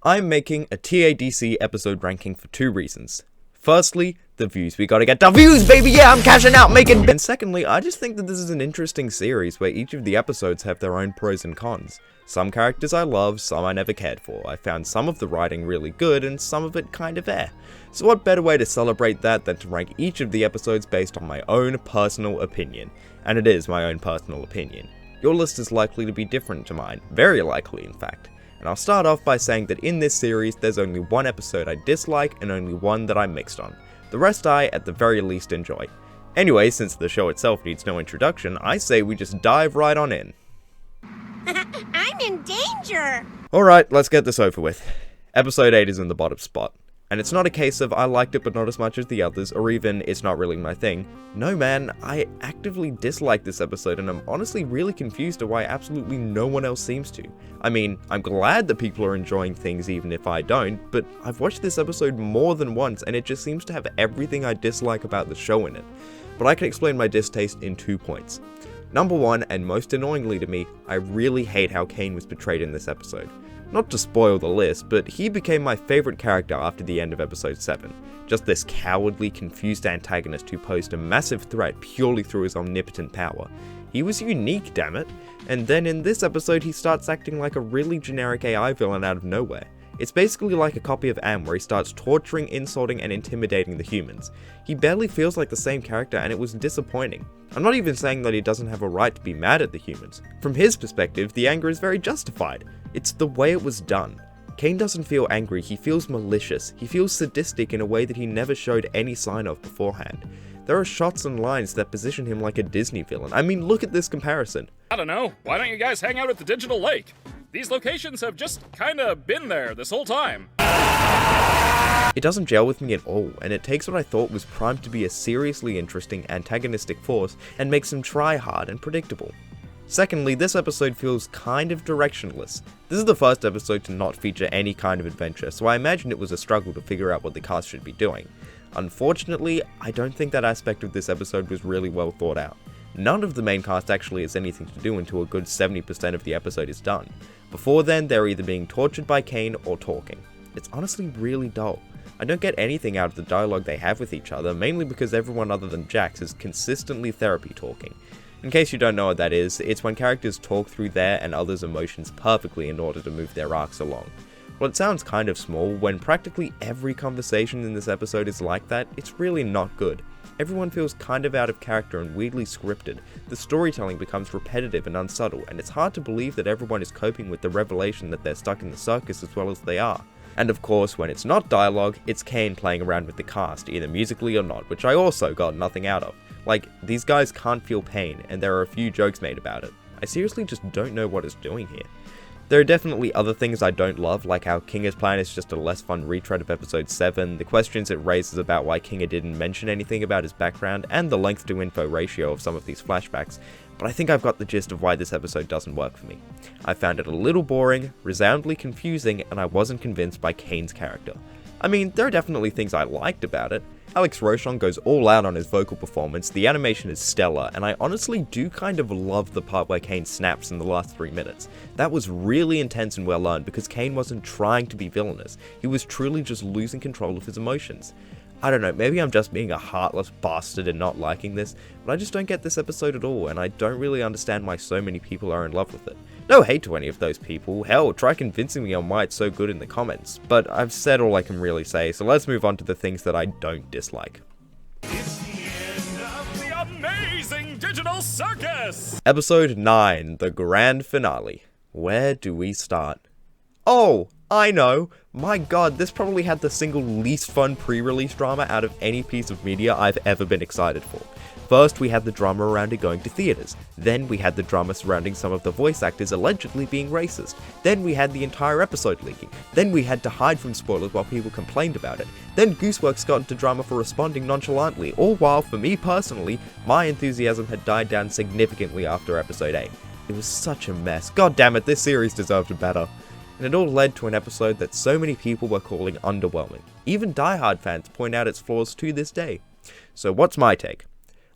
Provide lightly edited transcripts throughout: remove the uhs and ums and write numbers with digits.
I'm making a TADC episode ranking for two reasons. Firstly, the views. We gotta get the views, baby! Yeah, I'm cashing out, making... And secondly, I just think that this is an interesting series where each of the episodes have their own pros and cons. Some characters I love, some I never cared for. I found some of the writing really good and some of it kind of eh. So what better way to celebrate that than to rank each of the episodes based on my own personal opinion. And it is my own personal opinion. Your list is likely to be different to mine, very likely in fact. And I'll start off by saying that in this series there's only one episode I dislike and only one that I'm mixed on. The rest I, at the very least, enjoy. Anyway, since the show itself needs no introduction, I say we just dive right on in. I'm in danger! Alright, let's get this over with. Episode 8 is in the bottom spot. And it's not a case of I liked it but not as much as the others, or even it's not really my thing. No man, I actively dislike this episode and I'm honestly really confused to why absolutely no one else seems to. I mean, I'm glad that people are enjoying things even if I don't, but I've watched this episode more than once and it just seems to have everything I dislike about the show in it. But I can explain my distaste in 2 points. Number 1, and most annoyingly to me, I really hate how Kane was portrayed in this episode. Not to spoil the list, but he became my favourite character after the end of episode 7. Just this cowardly, confused antagonist who posed a massive threat purely through his omnipotent power. He was unique, damn it. And then in this episode he starts acting like a really generic AI villain out of nowhere. It's basically like a copy of Am where he starts torturing, insulting and intimidating the humans. He barely feels like the same character and it was disappointing. I'm not even saying that he doesn't have a right to be mad at the humans. From his perspective, the anger is very justified. It's the way it was done. Kane doesn't feel angry, he feels malicious. He feels sadistic in a way that he never showed any sign of beforehand. There are shots and lines that position him like a Disney villain. I mean, look at this comparison. I don't know, why don't you guys hang out at the Digital Lake? These locations have just kinda been there this whole time. It doesn't gel with me at all, and it takes what I thought was primed to be a seriously interesting antagonistic force and makes him try hard and predictable. Secondly, this episode feels kind of directionless. This is the first episode to not feature any kind of adventure, so I imagine it was a struggle to figure out what the cast should be doing. Unfortunately, I don't think that aspect of this episode was really well thought out. None of the main cast actually has anything to do until a good 70% of the episode is done. Before then, they're either being tortured by Kane or talking. It's honestly really dull. I don't get anything out of the dialogue they have with each other, mainly because everyone other than Jax is consistently therapy talking. In case you don't know what that is, it's when characters talk through their and others' emotions perfectly in order to move their arcs along. While it sounds kind of small, when practically every conversation in this episode is like that, it's really not good. Everyone feels kind of out of character and weirdly scripted. The storytelling becomes repetitive and unsubtle, and it's hard to believe that everyone is coping with the revelation that they're stuck in the circus as well as they are. And of course, when it's not dialogue, it's Kane playing around with the cast, either musically or not, which I also got nothing out of. Like, these guys can't feel pain, and there are a few jokes made about it. I seriously just don't know what it's doing here. There are definitely other things I don't love, like how Kinga's plan is just a less fun retread of episode 7, the questions it raises about why Kinga didn't mention anything about his background, and the length to info ratio of some of these flashbacks, but I think I've got the gist of why this episode doesn't work for me. I found it a little boring, resoundingly confusing, and I wasn't convinced by Kane's character. I mean, there are definitely things I liked about it. Alex Rochon goes all out on his vocal performance, the animation is stellar, and I honestly do kind of love the part where Kane snaps in the last 3 minutes. That was really intense and well earned because Kane wasn't trying to be villainous, he was truly just losing control of his emotions. I don't know, maybe I'm just being a heartless bastard and not liking this, but I just don't get this episode at all, and I don't really understand why so many people are in love with it. No hate to any of those people, hell, try convincing me on why it's so good in the comments, but I've said all I can really say, so let's move on to the things that I don't dislike. It's the end of the amazing Digital Circus! Episode 9, the grand finale. Where do we start? Oh, I know! My god, this probably had the single least fun pre-release drama out of any piece of media I've ever been excited for. First, we had the drama around it going to theaters. Then, we had the drama surrounding some of the voice actors allegedly being racist. Then, we had the entire episode leaking. Then, we had to hide from spoilers while people complained about it. Then, Gooseworks got into drama for responding nonchalantly, all while, for me personally, my enthusiasm had died down significantly after episode 8. It was such a mess. God damn it, this series deserved better. And it all led to an episode that so many people were calling underwhelming. Even diehard fans point out its flaws to this day. So what's my take?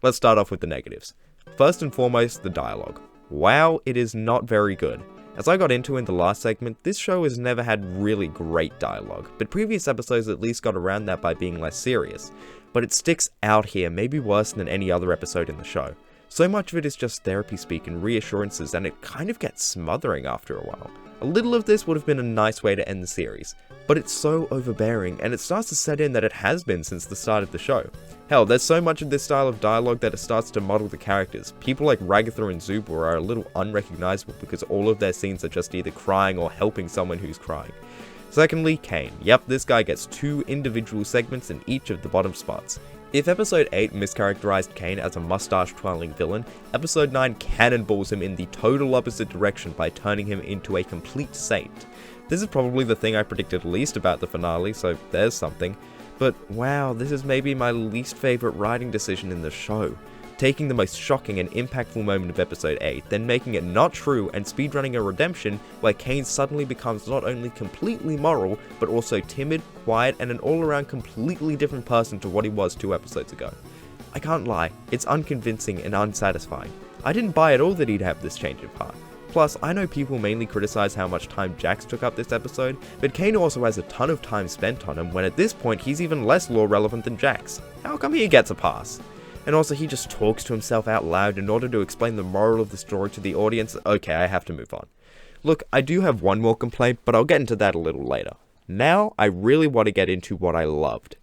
Let's start off with the negatives. First and foremost, the dialogue. Wow, it is not very good. As I got into in the last segment, this show has never had really great dialogue, but previous episodes at least got around that by being less serious. But it sticks out here, maybe worse than any other episode in the show. So much of it is just therapy speak and reassurances, and it kind of gets smothering after a while. A little of this would have been a nice way to end the series, but it's so overbearing, and it starts to set in that it has been since the start of the show. Hell, there's so much of this style of dialogue that it starts to model the characters. People like Ragatha and Zubu are a little unrecognizable because all of their scenes are just either crying or helping someone who's crying. Secondly, Kane. Yep, this guy gets 2 individual segments in each of the bottom spots. If episode 8 mischaracterized Kane as a mustache-twirling villain, episode 9 cannonballs him in the total opposite direction by turning him into a complete saint. This is probably the thing I predicted least about the finale, so there's something. But wow, this is maybe my least favorite writing decision in the show. Taking the most shocking and impactful moment of episode 8, then making it not true and speedrunning a redemption where Kane suddenly becomes not only completely moral, but also timid, quiet, and an all-around completely different person to what he was 2 episodes ago. I can't lie, it's unconvincing and unsatisfying. I didn't buy at all that he'd have this change of heart. Plus, I know people mainly criticize how much time Jax took up this episode, but Kane also has a ton of time spent on him when at this point he's even less lore relevant than Jax. How come he gets a pass? And also he just talks to himself out loud in order to explain the moral of the story to the audience. Okay, I have to move on. Look, I do have one more complaint, but I'll get into that a little later. Now, I really want to get into what I loved.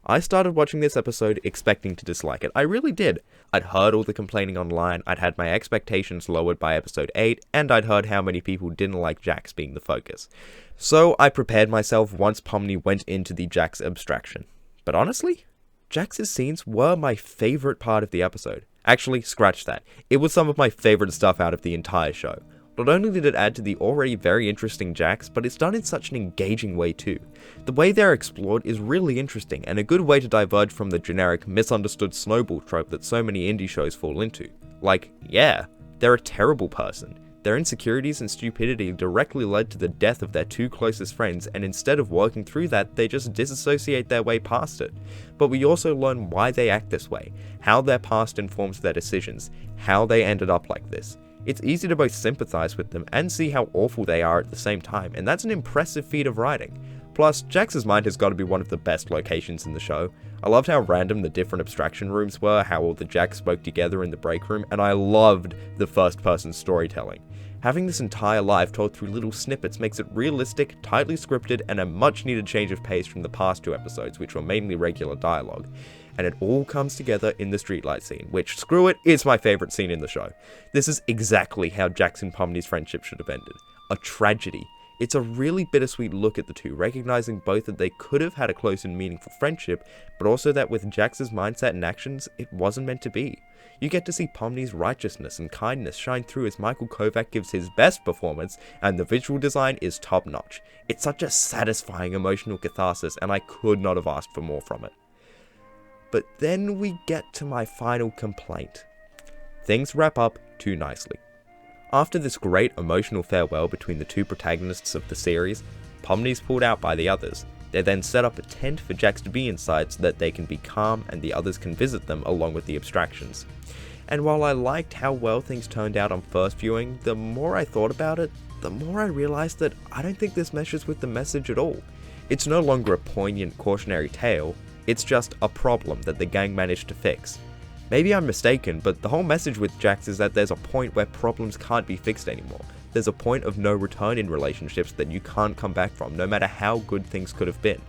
I started watching this episode expecting to dislike it. I really did. I'd heard all the complaining online, I'd had my expectations lowered by episode 8, and I'd heard how many people didn't like Jax being the focus. So I prepared myself once Pomni went into the Jax abstraction. But honestly, Jax's scenes were my favorite part of the episode. Actually, scratch that. It was some of my favorite stuff out of the entire show. Not only did it add to the already very interesting Jax, but it's done in such an engaging way too. The way they're explored is really interesting, and a good way to diverge from the generic, misunderstood snowball trope that so many indie shows fall into. Like, yeah, they're a terrible person. Their insecurities and stupidity directly led to the death of their 2 closest friends, and instead of working through that, they just disassociate their way past it. But we also learn why they act this way, how their past informs their decisions, how they ended up like this. It's easy to both sympathize with them and see how awful they are at the same time, and that's an impressive feat of writing. Plus, Jax's mind has got to be one of the best locations in the show. I loved how random the different abstraction rooms were, how all the Jax spoke together in the break room, and I loved the first-person storytelling. Having this entire life told through little snippets makes it realistic, tightly scripted, and a much-needed change of pace from the past 2 episodes, which were mainly regular dialogue. And it all comes together in the streetlight scene, which, screw it, is my favorite scene in the show. This is exactly how Jax and Pomni's friendship should have ended. A tragedy. It's a really bittersweet look at the two, recognizing both that they could have had a close and meaningful friendship, but also that with Jax's mindset and actions, it wasn't meant to be. You get to see Pomni's righteousness and kindness shine through as Michael Kovac gives his best performance, and the visual design is top notch. It's such a satisfying emotional catharsis, and I could not have asked for more from it. But then we get to my final complaint. Things wrap up too nicely. After this great emotional farewell between the 2 protagonists of the series, Pomni's pulled out by the others. They then set up a tent for Jax to be inside so that they can be calm and the others can visit them along with the abstractions. And while I liked how well things turned out on first viewing, the more I thought about it, the more I realized that I don't think this meshes with the message at all. It's no longer a poignant cautionary tale, it's just a problem that the gang managed to fix. Maybe I'm mistaken, but the whole message with Jax is that there's a point where problems can't be fixed anymore. There's a point of no return in relationships that you can't come back from, no matter how good things could have been.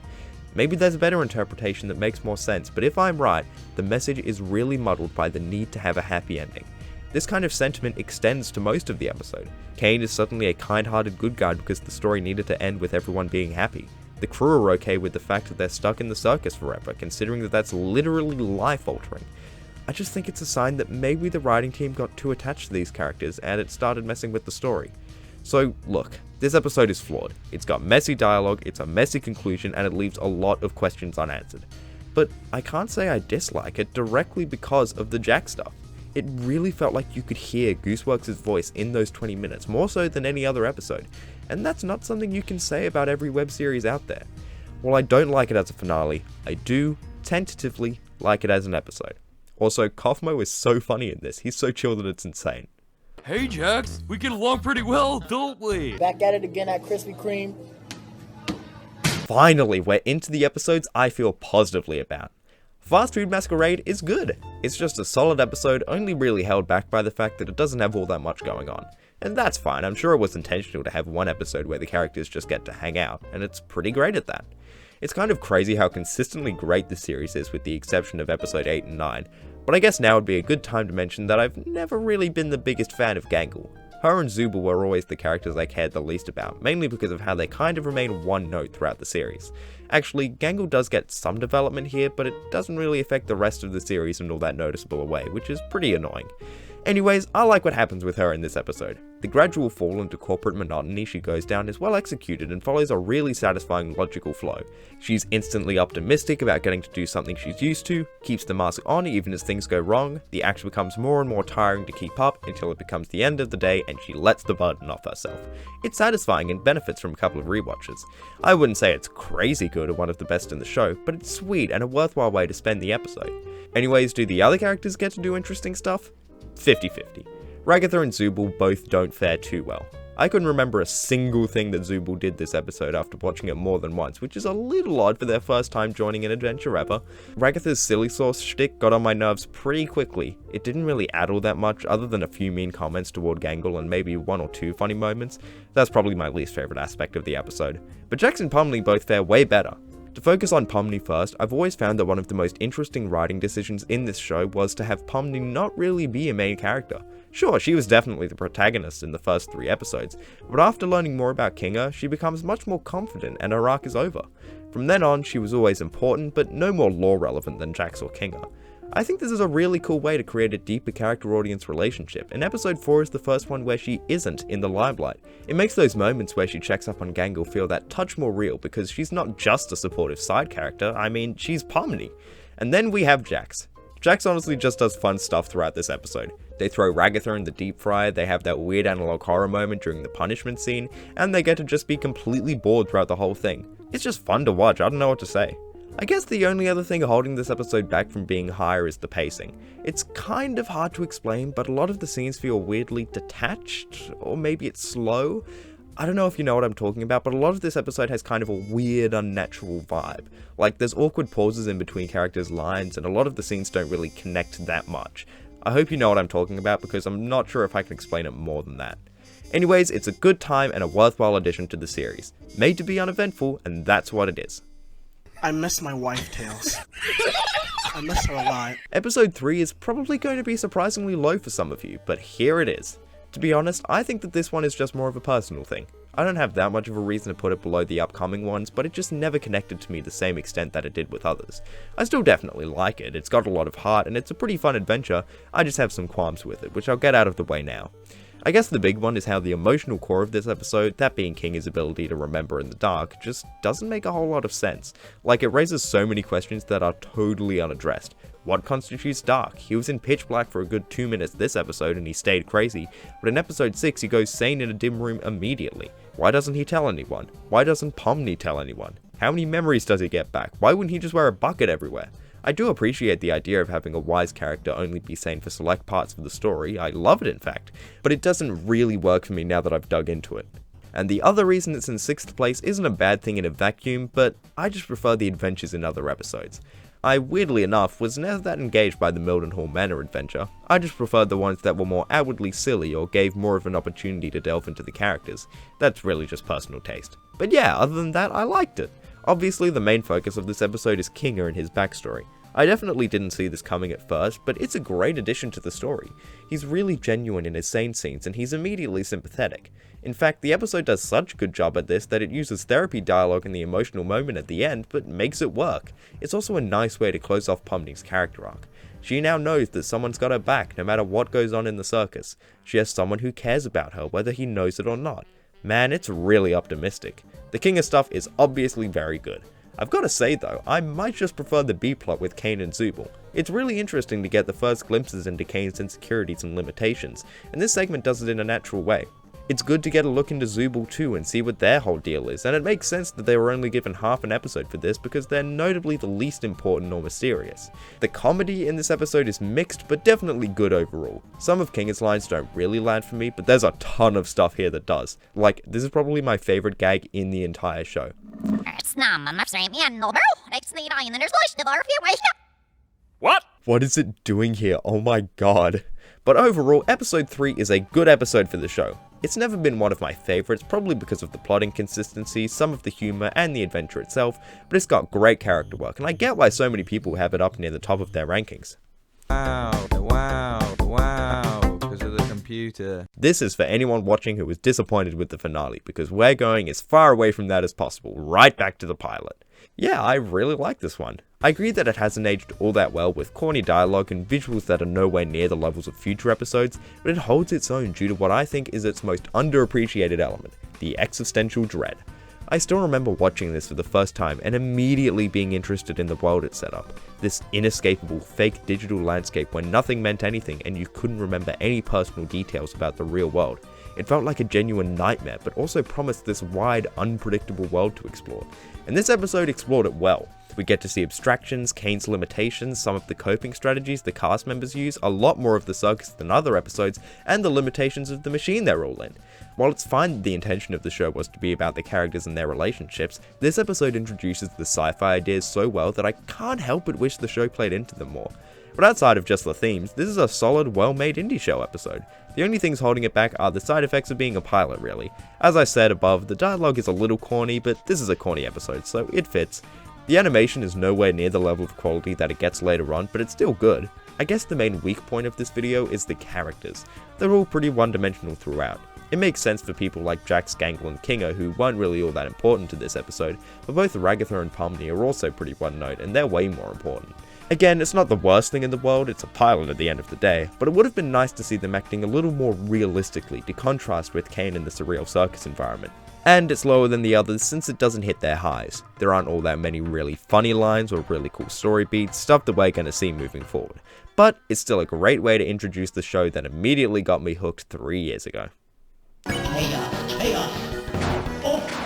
Maybe there's a better interpretation that makes more sense, but if I'm right, the message is really muddled by the need to have a happy ending. This kind of sentiment extends to most of the episode. Kane is suddenly a kind-hearted good guy because the story needed to end with everyone being happy. The crew are okay with the fact that they're stuck in the circus forever, considering that that's literally life-altering. I just think it's a sign that maybe the writing team got too attached to these characters and it started messing with the story. So look, this episode is flawed. It's got messy dialogue, it's a messy conclusion, and it leaves a lot of questions unanswered. But I can't say I dislike it directly because of the Jax stuff. It really felt like you could hear Gooseworks' voice in those 20 minutes, more so than any other episode. And that's not something you can say about every web series out there. While I don't like it as a finale, I do, tentatively, like it as an episode. Also, Kaufmo is so funny in this, he's so chill that it's insane. Hey Jax, we get along pretty well, don't we? Back at it again at Krispy Kreme. Finally, we're into the episodes I feel positively about. Fast Food Masquerade is good. It's just a solid episode, only really held back by the fact that it doesn't have all that much going on. And that's fine, I'm sure it was intentional to have one episode where the characters just get to hang out, and it's pretty great at that. It's kind of crazy how consistently great the series is with the exception of episode 8 and 9, but I guess now would be a good time to mention that I've never really been the biggest fan of Gangle. Her and Zubul were always the characters I cared the least about, mainly because of how they kind of remain one note throughout the series. Actually, Gangle does get some development here, but it doesn't really affect the rest of the series in all that noticeable a way, which is pretty annoying. Anyways, I like what happens with her in this episode. The gradual fall into corporate monotony she goes down is well executed and follows a really satisfying logical flow. She's instantly optimistic about getting to do something she's used to, keeps the mask on even as things go wrong, the act becomes more and more tiring to keep up until it becomes the end of the day and she lets the burden off herself. It's satisfying and benefits from a couple of rewatches. I wouldn't say it's crazy good or one of the best in the show, but it's sweet and a worthwhile way to spend the episode. Anyways, do the other characters get to do interesting stuff? 50-50. Ragatha and Zubul both don't fare too well. I couldn't remember a single thing that Zubul did this episode after watching it more than once, which is a little odd for their first time joining an adventure ever. Ragatha's silly sauce shtick got on my nerves pretty quickly. It didn't really add all that much other than a few mean comments toward Gangle and maybe one or two funny moments. That's probably my least favourite aspect of the episode. But Jax and Pomni both fare way better. To focus on Pomni first, I've always found that one of the most interesting writing decisions in this show was to have Pomni not really be a main character. Sure, she was definitely the protagonist in the first 3 episodes, but after learning more about Kinga, she becomes much more confident and her arc is over. From then on, she was always important, but no more lore relevant than Jax or Kinga. I think this is a really cool way to create a deeper character-audience relationship, and episode 4 is the first one where she isn't in the limelight. It makes those moments where she checks up on Gangle feel that touch more real because she's not just a supportive side character, I mean, she's Pomni. And then we have Jax. Jax honestly just does fun stuff throughout this episode. They throw Ragatha in the deep fryer, they have that weird analog horror moment during the punishment scene, and they get to just be completely bored throughout the whole thing. It's just fun to watch, I don't know what to say. I guess the only other thing holding this episode back from being higher is the pacing. It's kind of hard to explain, but a lot of the scenes feel weirdly detached, or maybe it's slow. I don't know if you know what I'm talking about, but a lot of this episode has kind of a weird, unnatural vibe. Like, there's awkward pauses in between characters' lines, and a lot of the scenes don't really connect that much. I hope you know what I'm talking about, because I'm not sure if I can explain it more than that. Anyways, it's a good time and a worthwhile addition to the series. Made to be uneventful, and that's what it is. I miss my wife, Tails. I miss her a lot. Episode 3 is probably going to be surprisingly low for some of you, but here it is. To be honest, I think that this one is just more of a personal thing. I don't have that much of a reason to put it below the upcoming ones, but it just never connected to me the same extent that it did with others. I still definitely like it, it's got a lot of heart, and it's a pretty fun adventure, I just have some qualms with it, which I'll get out of the way now. I guess the big one is how the emotional core of this episode, that being Kinga's ability to remember in the dark, just doesn't make a whole lot of sense. Like, it raises so many questions that are totally unaddressed. What constitutes dark? He was in pitch black for a good 2 minutes this episode and he stayed crazy, but in episode 6 he goes sane in a dim room immediately. Why doesn't he tell anyone? Why doesn't Pomni tell anyone? How many memories does he get back? Why wouldn't he just wear a bucket everywhere? I do appreciate the idea of having a wise character only be sane for select parts of the story, I love it in fact, but it doesn't really work for me now that I've dug into it. And the other reason it's in 6th place isn't a bad thing in a vacuum, but I just prefer the adventures in other episodes. I, weirdly enough, was never that engaged by the Mildenhall Manor adventure, I just preferred the ones that were more outwardly silly or gave more of an opportunity to delve into the characters. That's really just personal taste. But yeah, other than that, I liked it. Obviously the main focus of this episode is Kinga and his backstory. I definitely didn't see this coming at first, but it's a great addition to the story. He's really genuine in his sane scenes and he's immediately sympathetic. In fact, the episode does such a good job at this that it uses therapy dialogue in the emotional moment at the end, but makes it work. It's also a nice way to close off Pomni's character arc. She now knows that someone's got her back no matter what goes on in the circus. She has someone who cares about her whether he knows it or not. Man, it's really optimistic. The Kinga stuff is obviously very good. I've got to say though, I might just prefer the B-plot with Kane and Zubul. It's really interesting to get the first glimpses into Kane's insecurities and limitations, and this segment does it in a natural way. It's good to get a look into Zooble too and see what their whole deal is, and it makes sense that they were only given half an episode for this because they're notably the least important or mysterious. The comedy in this episode is mixed but definitely good overall. Some of Kinga's lines don't really land for me, but there's a ton of stuff here that does. Like, this is probably my favorite gag in the entire show. What? What is it doing here? Oh my god. But overall, episode 3 is a good episode for the show. It's never been one of my favorites, probably because of the plot inconsistency, some of the humor, and the adventure itself, but it's got great character work, and I get why so many people have it up near the top of their rankings. Wow, because of the computer. This is for anyone watching who was disappointed with the finale, because we're going as far away from that as possible, right back to the pilot. Yeah, I really like this one. I agree that it hasn't aged all that well with corny dialogue and visuals that are nowhere near the levels of future episodes, but it holds its own due to what I think is its most underappreciated element, the existential dread. I still remember watching this for the first time and immediately being interested in the world it set up. This inescapable fake digital landscape where nothing meant anything and you couldn't remember any personal details about the real world. It felt like a genuine nightmare, but also promised this wide, unpredictable world to explore. And this episode explored it well. We get to see abstractions, Kane's limitations, some of the coping strategies the cast members use, a lot more of the circus than other episodes, and the limitations of the machine they're all in. While it's fine that the intention of the show was to be about the characters and their relationships, this episode introduces the sci-fi ideas so well that I can't help but wish the show played into them more. But outside of just the themes, this is a solid, well-made indie show episode. The only things holding it back are the side effects of being a pilot, really. As I said above, the dialogue is a little corny, but this is a corny episode, so it fits. The animation is nowhere near the level of quality that it gets later on, but it's still good. I guess the main weak point of this video is the characters. They're all pretty one-dimensional throughout. It makes sense for people like Jax, Gangle, and Kinga, who weren't really all that important to this episode, but both Ragatha and Pomni are also pretty one-note, and they're way more important. Again, it's not the worst thing in the world, it's a pilot at the end of the day, but it would have been nice to see them acting a little more realistically to contrast with Kane in the surreal circus environment. And it's lower than the others since it doesn't hit their highs. There aren't all that many really funny lines or really cool story beats, stuff that we're going to see moving forward. But it's still a great way to introduce the show that immediately got me hooked 3 years ago.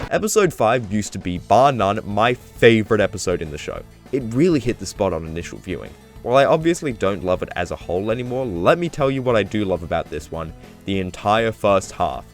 Episode 5 used to be, bar none, my favorite episode in the show. It really hit the spot on initial viewing. While I obviously don't love it as a whole anymore, let me tell you what I do love about this one, the entire first half.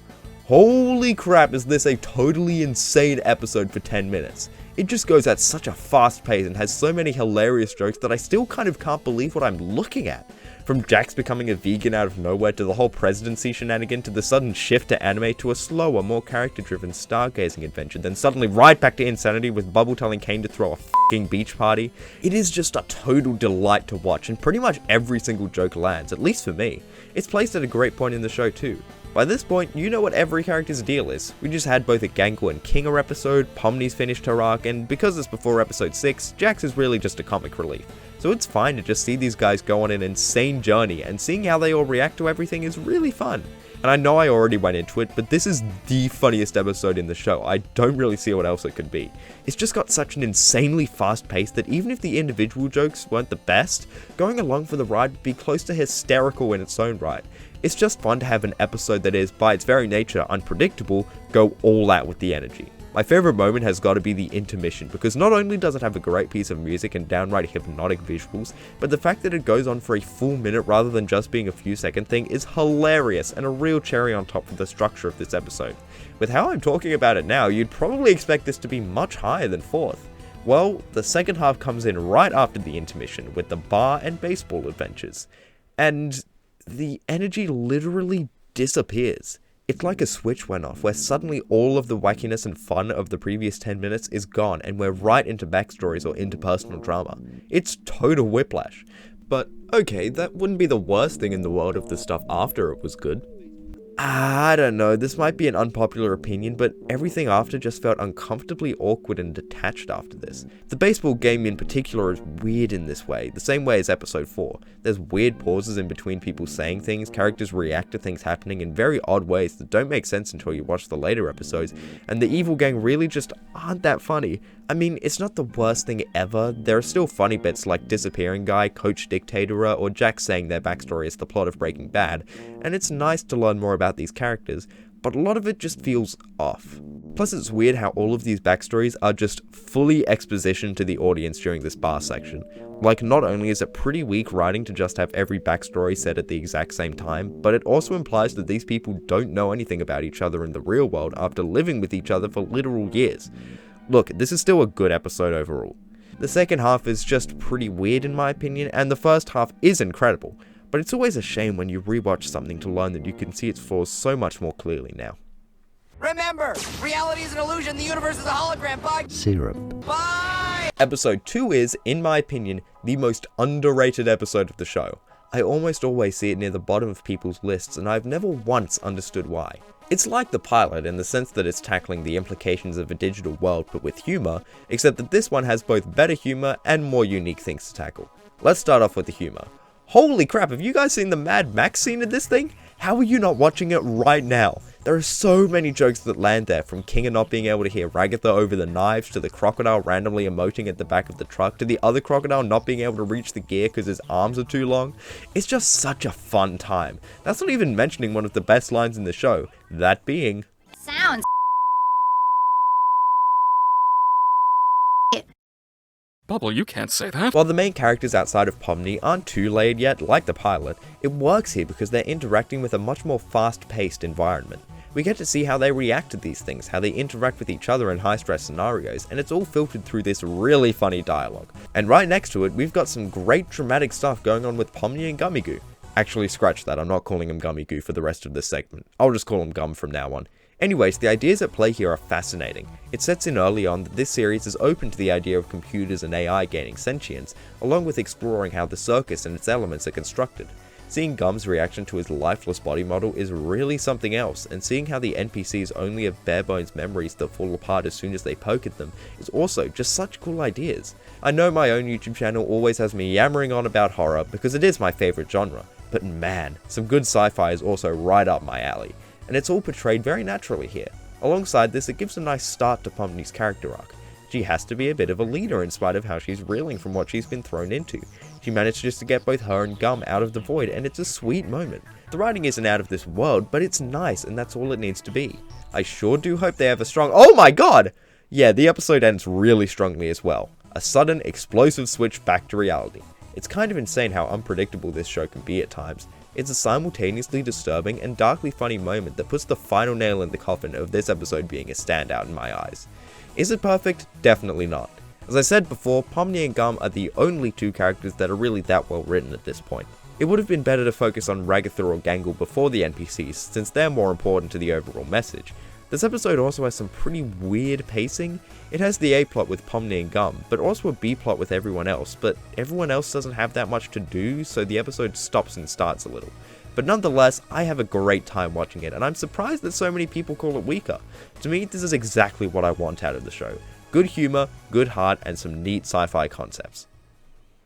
Holy crap, is this a totally insane episode for 10 minutes. It just goes at such a fast pace and has so many hilarious jokes that I still kind of can't believe what I'm looking at. From Jax becoming a vegan out of nowhere to the whole presidency shenanigan to the sudden shift to anime to a slower, more character-driven stargazing adventure, then suddenly right back to insanity with Bubble telling Kane to throw a f***ing beach party. It is just a total delight to watch and pretty much every single joke lands, at least for me. It's placed at a great point in the show too. By this point, you know what every character's deal is. We just had both a Gangle and Kinga episode, Pomni's finished her arc, and because it's before episode 6, Jax is really just a comic relief. So it's fine to just see these guys go on an insane journey, and seeing how they all react to everything is really fun. And I know I already went into it, but this is the funniest episode in the show. I don't really see what else it could be. It's just got such an insanely fast pace that even if the individual jokes weren't the best, going along for the ride would be close to hysterical in its own right. It's just fun to have an episode that is, by its very nature, unpredictable, go all out with the energy. My favorite moment has got to be the intermission, because not only does it have a great piece of music and downright hypnotic visuals, but the fact that it goes on for a full minute rather than just being a few second thing is hilarious and a real cherry on top of the structure of this episode. With how I'm talking about it now, you'd probably expect this to be much higher than 4th. Well, the second half comes in right after the intermission with the bar and baseball adventures. And the energy literally disappears. It's like a switch went off, where suddenly all of the wackiness and fun of the previous 10 minutes is gone, and we're right into backstories or interpersonal drama. It's total whiplash. But okay, that wouldn't be the worst thing in the world if the stuff after it was good. I don't know, this might be an unpopular opinion, but everything after just felt uncomfortably awkward and detached after this. The baseball game in particular is weird in this way, the same way as episode 4. There's weird pauses in between people saying things, characters react to things happening in very odd ways that don't make sense until you watch the later episodes, and the evil gang really just aren't that funny. I mean, it's not the worst thing ever. There are still funny bits like Disappearing Guy, Coach Dictatorer, or Jack saying their backstory is the plot of Breaking Bad, and it's nice to learn more about these characters, but a lot of it just feels off. Plus it's weird how all of these backstories are just fully exposition to the audience during this bar section. Like, not only is it pretty weak writing to just have every backstory said at the exact same time, but it also implies that these people don't know anything about each other in the real world after living with each other for literal years. Look, this is still a good episode overall. The second half is just pretty weird in my opinion, and the first half is incredible, but it's always a shame when you rewatch something to learn that you can see its flaws so much more clearly now. Remember, reality is an illusion, the universe is a hologram, bye! Syrup. Bye! Episode 2 is, in my opinion, the most underrated episode of the show. I almost always see it near the bottom of people's lists, and I've never once understood why. It's like the pilot in the sense that it's tackling the implications of a digital world but with humor, except that this one has both better humor and more unique things to tackle. Let's start off with the humor. Holy crap, have you guys seen the Mad Max scene in this thing? How are you not watching it right now? There are so many jokes that land there, from Kinga not being able to hear Ragatha over the knives, to the crocodile randomly emoting at the back of the truck, to the other crocodile not being able to reach the gear because his arms are too long. It's just such a fun time. That's not even mentioning one of the best lines in the show, that being, Sounds. Bubble, you can't say that. while the main characters outside of Pomni aren't too laid yet, like the pilot, it works here because they're interacting with a much more fast-paced environment. We get to see how they react to these things, how they interact with each other in high-stress scenarios, and it's all filtered through this really funny dialogue. And right next to it, we've got some great dramatic stuff going on with Pomni and Gummigoo. Actually, scratch that, I'm not calling him Gummigoo for the rest of this segment. I'll just call him Gum from now on. Anyways, the ideas at play here are fascinating. It sets in early on that this series is open to the idea of computers and AI gaining sentience, along with exploring how the circus and its elements are constructed. Seeing Gum's reaction to his lifeless body model is really something else, and seeing how the NPCs only have bare bones memories that fall apart as soon as they poke at them is also just such cool ideas. I know my own YouTube channel always has me yammering on about horror because it is my favourite genre, but man, some good sci-fi is also right up my alley. And it's all portrayed very naturally here. Alongside this, it gives a nice start to Pomni's character arc. She has to be a bit of a leader in spite of how she's reeling from what she's been thrown into. She manages to get both her and Gum out of the void, and it's a sweet moment. The writing isn't out of this world, but it's nice, and that's all it needs to be. I sure do hope they have a strong— oh my god! Yeah, the episode ends really strongly as well. A sudden, explosive switch back to reality. It's kind of insane how unpredictable this show can be at times. It's a simultaneously disturbing and darkly funny moment that puts the final nail in the coffin of this episode being a standout in my eyes. Is it perfect? Definitely not. As I said before, Pomni and Gum are the only two characters that are really that well written at this point. It would have been better to focus on Ragatha or Gangle before the NPCs, since they're more important to the overall message. This episode also has some pretty weird pacing. It has the A plot with Pomni and Gum, but also a B plot with everyone else, but everyone else doesn't have that much to do, so the episode stops and starts a little. But nonetheless, I have a great time watching it, and I'm surprised that so many people call it weaker. To me, this is exactly what I want out of the show. Good humor, good heart, and some neat sci-fi concepts.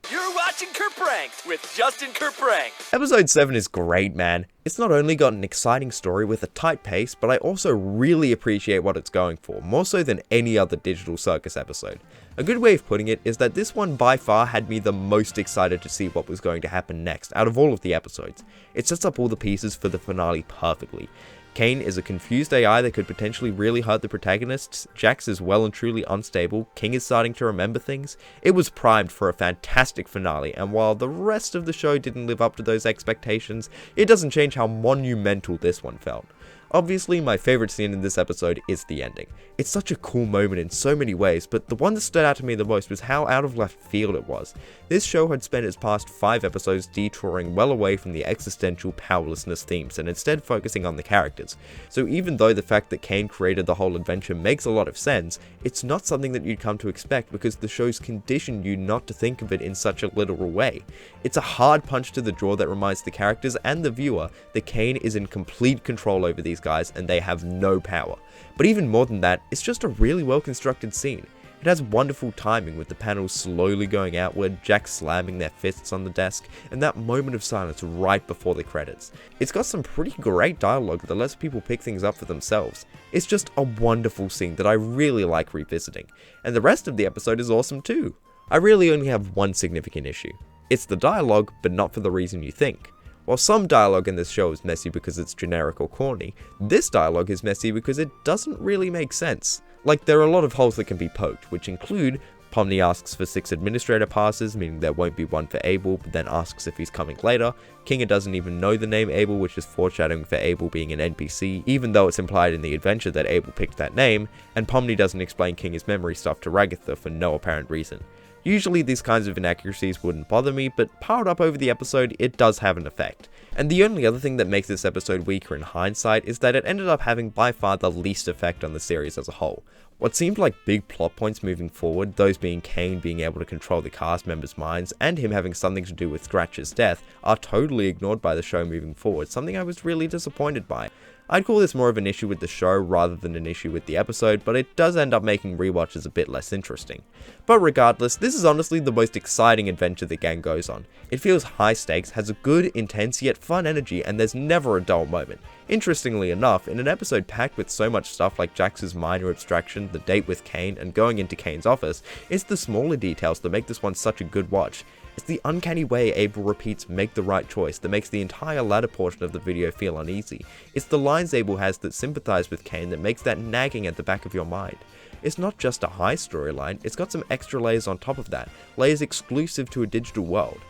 You're watching Kerpranked with Justin Kerpranked. Episode 7 is great, man. It's not only got an exciting story with a tight pace, but I also really appreciate what it's going for, more so than any other digital circus episode. A good way of putting it is that this one by far had me the most excited to see what was going to happen next out of all of the episodes. It sets up all the pieces for the finale perfectly. Kane is a confused AI that could potentially really hurt the protagonists, Jax is well and truly unstable, King is starting to remember things. It was primed for a fantastic finale, and while the rest of the show didn't live up to those expectations, it doesn't change how monumental this one felt. Obviously, my favourite scene in this episode is the ending. It's such a cool moment in so many ways, but the one that stood out to me the most was how out of left field it was. This show had spent its past 5 episodes detouring well away from the existential powerlessness themes and instead focusing on the characters. So even though the fact that Kane created the whole adventure makes a lot of sense, it's not something that you'd come to expect because the show's conditioned you not to think of it in such a literal way. It's a hard punch to the jaw that reminds the characters and the viewer that Kane is in complete control over these guys and they have no power. But even more than that, it's just a really well constructed scene. It has wonderful timing with the panels slowly going outward, Jax slamming their fists on the desk, and that moment of silence right before the credits. It's got some pretty great dialogue that lets people pick things up for themselves. It's just a wonderful scene that I really like revisiting, and the rest of the episode is awesome too. I really only have one significant issue. It's the dialogue, but not for the reason you think. While some dialogue in this show is messy because it's generic or corny, this dialogue is messy because it doesn't really make sense. Like, there are a lot of holes that can be poked, which include Pomni asks for 6 administrator passes, meaning there won't be one for Abel, but then asks if he's coming later. Kinga doesn't even know the name Abel, which is foreshadowing for Abel being an NPC, even though it's implied in the adventure that Abel picked that name, and Pomni doesn't explain Kinga's memory stuff to Ragatha for no apparent reason. Usually these kinds of inaccuracies wouldn't bother me, but piled up over the episode, it does have an effect. And the only other thing that makes this episode weaker in hindsight is that it ended up having by far the least effect on the series as a whole. What seemed like big plot points moving forward, those being Kane being able to control the cast members' minds and him having something to do with Scratch's death, are totally ignored by the show moving forward, something I was really disappointed by. I'd call this more of an issue with the show rather than an issue with the episode, but it does end up making rewatches a bit less interesting. But regardless, this is honestly the most exciting adventure the gang goes on. It feels high stakes, has a good, intense yet fun energy, and there's never a dull moment. Interestingly enough, in an episode packed with so much stuff like Jax's minor abstraction, the date with Kane, and going into Kane's office, it's the smaller details that make this one such a good watch. It's the uncanny way Abel repeats "make the right choice" that makes the entire latter portion of the video feel uneasy. It's the lines Abel has that sympathize with Kane that makes that nagging at the back of your mind. It's not just a high storyline, it's got some extra layers on top of that, layers exclusive to a digital world.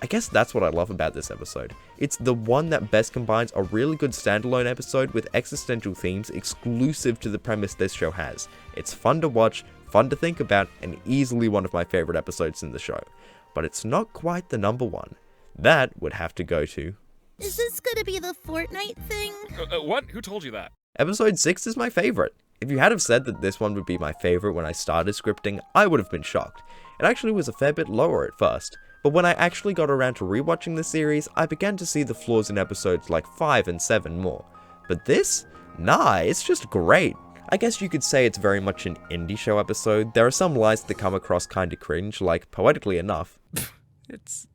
I guess that's what I love about this episode. It's the one that best combines a really good standalone episode with existential themes exclusive to the premise this show has. It's fun to watch, fun to think about, and easily one of my favorite episodes in the show. But it's not quite the number one. That would have to go to... Is this gonna be the Fortnite thing? What? Who told you that? Episode 6 is my favorite. If you had have said that this one would be my favorite when I started scripting, I would have been shocked. It actually was a fair bit lower at first, but when I actually got around to rewatching the series, I began to see the flaws in episodes like 5 and 7 more. But this? Nah, it's just great. I guess you could say it's very much an indie show episode. There are some lines that come across kinda cringe, like Poetically Enough. It's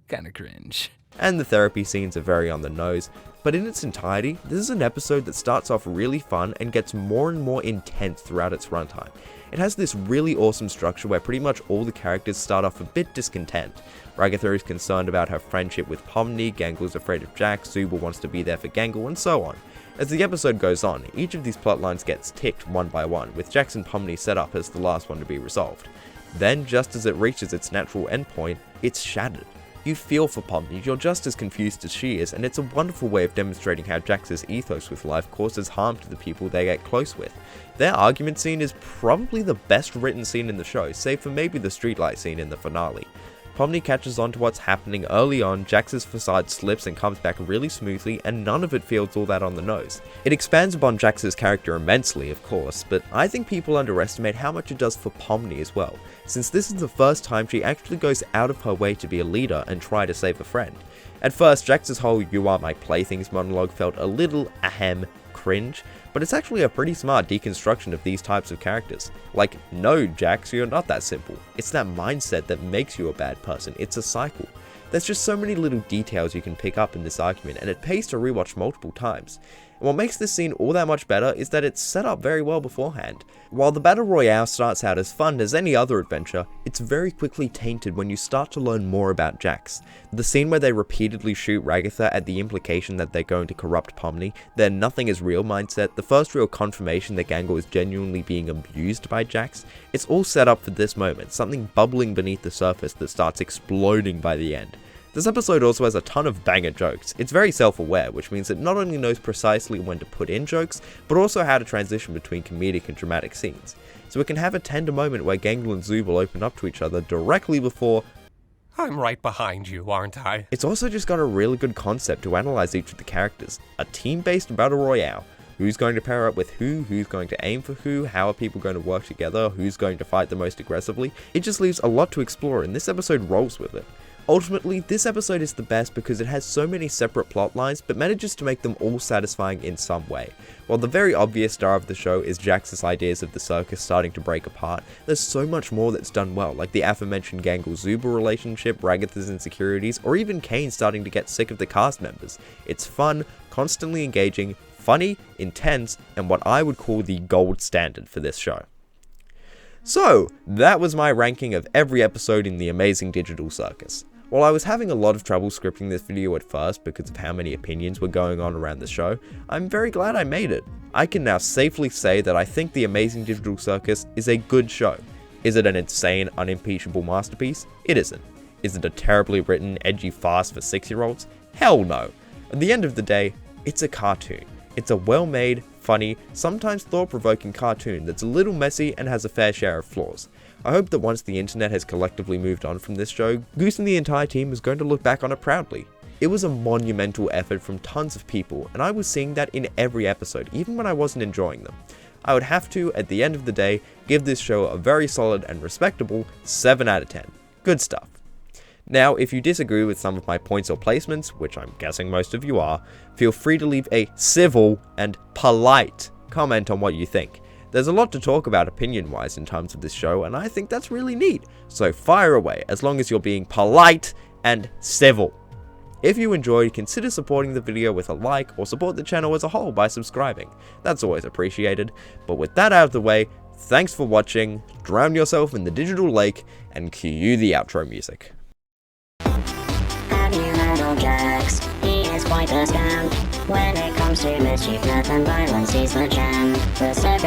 kinda cringe. And the therapy scenes are very on the nose, but in its entirety, this is an episode that starts off really fun and gets more and more intense throughout its runtime. It has this really awesome structure where pretty much all the characters start off a bit discontent. Ragatha is concerned about her friendship with Pomni, Gangle's afraid of Jax, Zubul wants to be there for Gangle, and so on. As the episode goes on, each of these plotlines gets ticked one by one, with Jax and Pomni set up as the last one to be resolved. Then, just as it reaches its natural endpoint, it's shattered. You feel for Pomni, you're just as confused as she is, and it's a wonderful way of demonstrating how Jax's ethos with life causes harm to the people they get close with. Their argument scene is probably the best written scene in the show, save for maybe the streetlight scene in the finale. Pomni catches on to what's happening early on, Jax's facade slips and comes back really smoothly, and none of it feels all that on the nose. It expands upon Jax's character immensely, of course, but I think people underestimate how much it does for Pomni as well, since this is the first time she actually goes out of her way to be a leader and try to save a friend. At first, Jax's whole "you are my playthings" monologue felt a little, cringe, but it's actually a pretty smart deconstruction of these types of characters. Like, no Jax, you're not that simple. It's that mindset that makes you a bad person, it's a cycle. There's just so many little details you can pick up in this argument, and it pays to rewatch multiple times. And what makes this scene all that much better is that it's set up very well beforehand. While the Battle Royale starts out as fun as any other adventure, it's very quickly tainted when you start to learn more about Jax. The scene where they repeatedly shoot Ragatha at the implication that they're going to corrupt Pomni, their nothing is real mindset, the first real confirmation that Gangle is genuinely being abused by Jax, it's all set up for this moment, something bubbling beneath the surface that starts exploding by the end. This episode also has a ton of banger jokes. It's very self-aware, which means it not only knows precisely when to put in jokes, but also how to transition between comedic and dramatic scenes. So it can have a tender moment where Gangle and Zubul open up to each other directly before... I'm right behind you, aren't I? It's also just got a really good concept to analyze each of the characters. A team-based battle royale. Who's going to pair up with who's going to aim for who, how are people going to work together, who's going to fight the most aggressively. It just leaves a lot to explore, and this episode rolls with it. Ultimately, this episode is the best because it has so many separate plot lines, but manages to make them all satisfying in some way. While the very obvious star of the show is Jax's ideas of the circus starting to break apart, there's so much more that's done well, like the aforementioned Gangle-Zubul relationship, Ragatha's insecurities, or even Kane starting to get sick of the cast members. It's fun, constantly engaging, funny, intense, and what I would call the gold standard for this show. So, that was my ranking of every episode in the amazing digital circus. While I was having a lot of trouble scripting this video at first because of how many opinions were going on around the show, I'm very glad I made it. I can now safely say that I think The Amazing Digital Circus is a good show. Is it an insane, unimpeachable masterpiece? It isn't. Is it a terribly written, edgy farce for 6-year-olds? Hell no. At the end of the day, it's a cartoon. It's a well-made, funny, sometimes thought-provoking cartoon that's a little messy and has a fair share of flaws. I hope that once the internet has collectively moved on from this show, Goose and the entire team is going to look back on it proudly. It was a monumental effort from tons of people, and I was seeing that in every episode, even when I wasn't enjoying them. I would have to, at the end of the day, give this show a very solid and respectable 7 out of 10. Good stuff. Now, if you disagree with some of my points or placements, which I'm guessing most of you are, feel free to leave a civil and polite comment on what you think. There's a lot to talk about opinion-wise in terms of this show, and I think that's really neat. So fire away, as long as you're being polite and civil. If you enjoyed, consider supporting the video with a like, or support the channel as a whole by subscribing. That's always appreciated. But with that out of the way, thanks for watching, drown yourself in the digital lake, and cue the outro music. Have you heard of Jax? He is quite a scam. When it comes to mischief, death and violence, he's the jam. The circus